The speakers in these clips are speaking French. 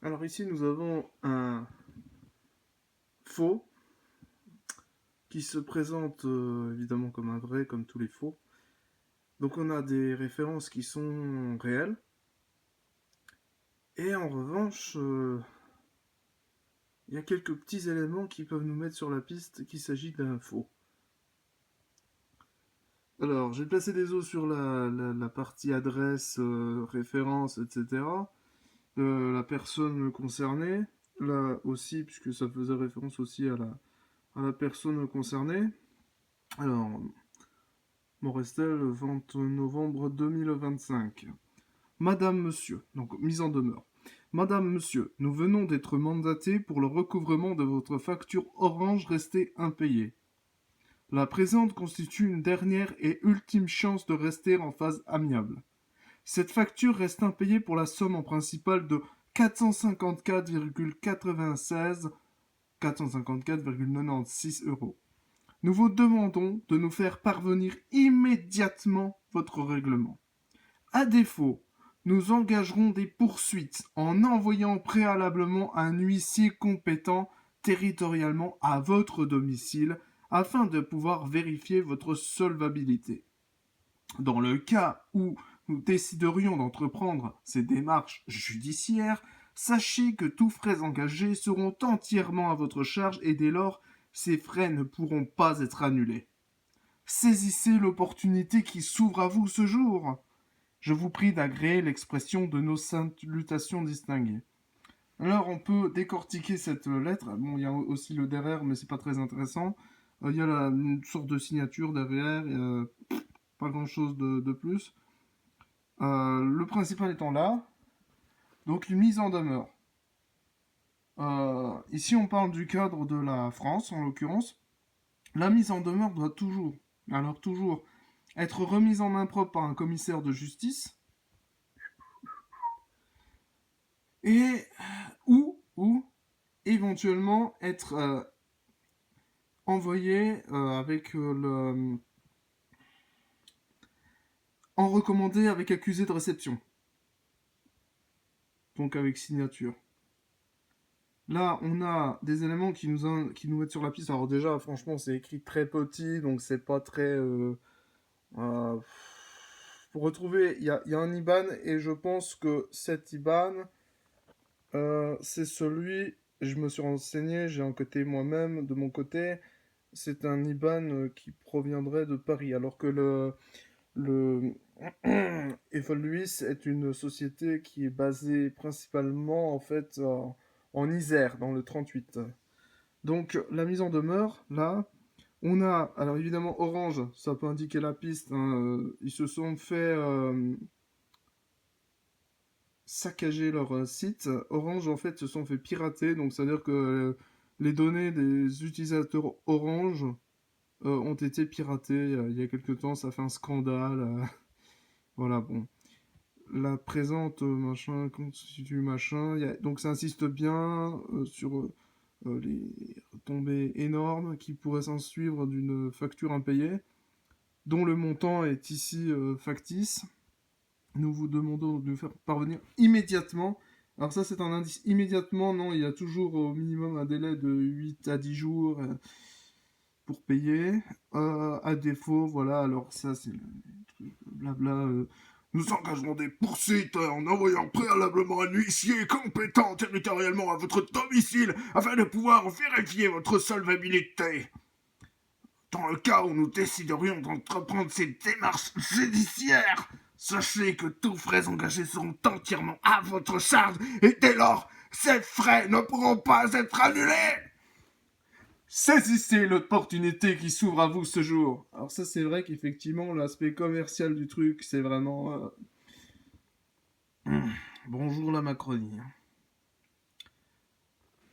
Alors ici, nous avons un faux qui se présente évidemment comme un vrai, comme tous les faux. Donc on a des références qui sont réelles. Et en revanche, il y a quelques petits éléments qui peuvent nous mettre sur la piste qu'il s'agit d'un faux. Alors, j'ai placé des os sur la partie adresse, référence, etc. La personne concernée. Là aussi, puisque ça faisait référence aussi à la personne concernée. Alors, Morestel, le 20 novembre 2025. Madame, monsieur, donc mise en demeure. Madame, monsieur, nous venons d'être mandatés pour le recouvrement de votre facture Orange restée impayée. La présente constitue une dernière et ultime chance de rester en phase amiable. Cette facture reste impayée pour la somme en principal de 454,96 euros. Nous vous demandons de nous faire parvenir immédiatement votre règlement. À défaut, nous engagerons des poursuites en envoyant préalablement un huissier compétent territorialement à votre domicile afin de pouvoir vérifier votre solvabilité. Dans le cas où nous déciderions d'entreprendre ces démarches judiciaires, sachez que tous frais engagés seront entièrement à votre charge et dès lors, ces frais ne pourront pas être annulés. Saisissez l'opportunité qui s'ouvre à vous ce jour. Je vous prie d'agréer l'expression de nos salutations distinguées. Alors, on peut décortiquer cette lettre. Bon, il y a aussi le derrière, mais c'est pas très intéressant. Il y a une sorte de signature derrière, pas grand chose de plus. Le principal étant là, donc une mise en demeure. Ici, on parle du cadre de la France, en l'occurrence. La mise en demeure doit toujours, être remise en main propre par un commissaire de justice et ou éventuellement être envoyée avec en recommandé avec accusé de réception. Donc avec signature. Là, on a des éléments qui nous mettent sur la piste. Alors déjà, franchement, c'est écrit très petit, donc c'est pas très... euh, pour retrouver, il y a un IBAN, et je pense que cet IBAN, c'est celui... Je me suis renseigné, j'ai enquêté moi-même de mon côté. C'est un IBAN qui proviendrait de Paris, alors que le Evoluis est une société qui est basée principalement en fait en Isère, dans le 38. Donc la mise en demeure, là, on a, alors évidemment Orange, ça peut indiquer la piste, hein, ils se sont fait saccager leur site. Orange en fait se sont fait pirater, donc c'est à dire que les données des utilisateurs Orange ont été piratées il y a quelques temps, ça fait un scandale. Voilà, bon. La présente machin constitue machin. Donc ça insiste bien sur les retombées énormes qui pourraient s'en suivre d'une facture impayée, dont le montant est ici factice. Nous vous demandons de nous faire parvenir immédiatement. Alors ça c'est un indice immédiatement, non, il y a toujours au minimum un délai de 8 à 10 jours pour payer. À défaut, voilà, alors ça c'est le truc blabla. Nous engagerons des poursuites en envoyant préalablement un huissier compétent territorialement à votre domicile afin de pouvoir vérifier votre solvabilité. Dans le cas où nous déciderions d'entreprendre ces démarches judiciaires, sachez que tous frais engagés seront entièrement à votre charge et dès lors, ces frais ne pourront pas être annulés. Saisissez l'opportunité qui s'ouvre à vous ce jour. Alors ça c'est vrai qu'effectivement l'aspect commercial du truc c'est vraiment... Bonjour la Macronie.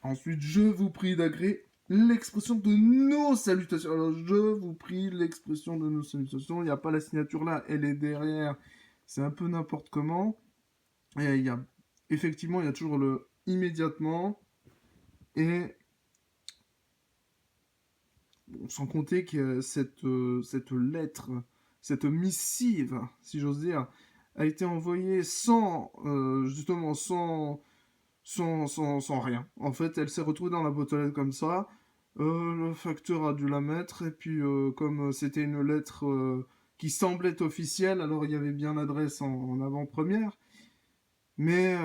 Ensuite je vous prie d'agréer l'expression de nos salutations. Alors je vous prie l'expression de nos salutations. Il n'y a pas la signature là, elle est derrière. C'est un peu n'importe comment. Et il y a... Effectivement il y a toujours le immédiatement. Et bon, sans compter que cette lettre, cette missive, si j'ose dire, a été envoyée sans, justement, sans sans rien. En fait, elle s'est retrouvée dans la boîte aux lettres comme ça. Le facteur a dû la mettre, et puis comme c'était une lettre qui semblait officielle, alors il y avait bien l'adresse en avant-première, mais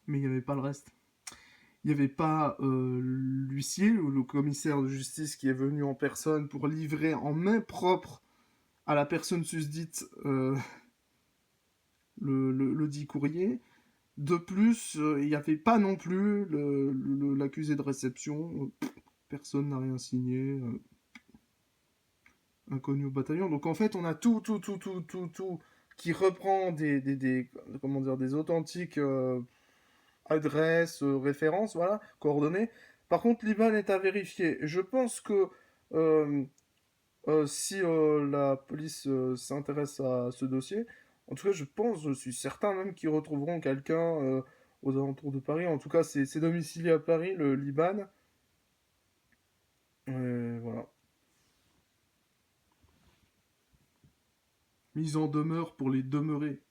mais il n'y avait pas le reste. Il n'y avait pas l'huissier ou le commissaire de justice qui est venu en personne pour livrer en main propre à la personne susdite le dit courrier. De plus, il n'y avait pas non plus l'accusé de réception. Personne n'a rien signé. Inconnu au bataillon. Donc en fait, on a tout qui reprend comment dire, des authentiques adresses, références, voilà, coordonnées. Par contre, l'IBAN est à vérifier. Je pense que euh, si la police s'intéresse à ce dossier, en tout cas, je suis certain même qu'ils retrouveront quelqu'un aux alentours de Paris. En tout cas, c'est domicilié à Paris, le Liban. Voilà. Mise en demeure pour les demeurer.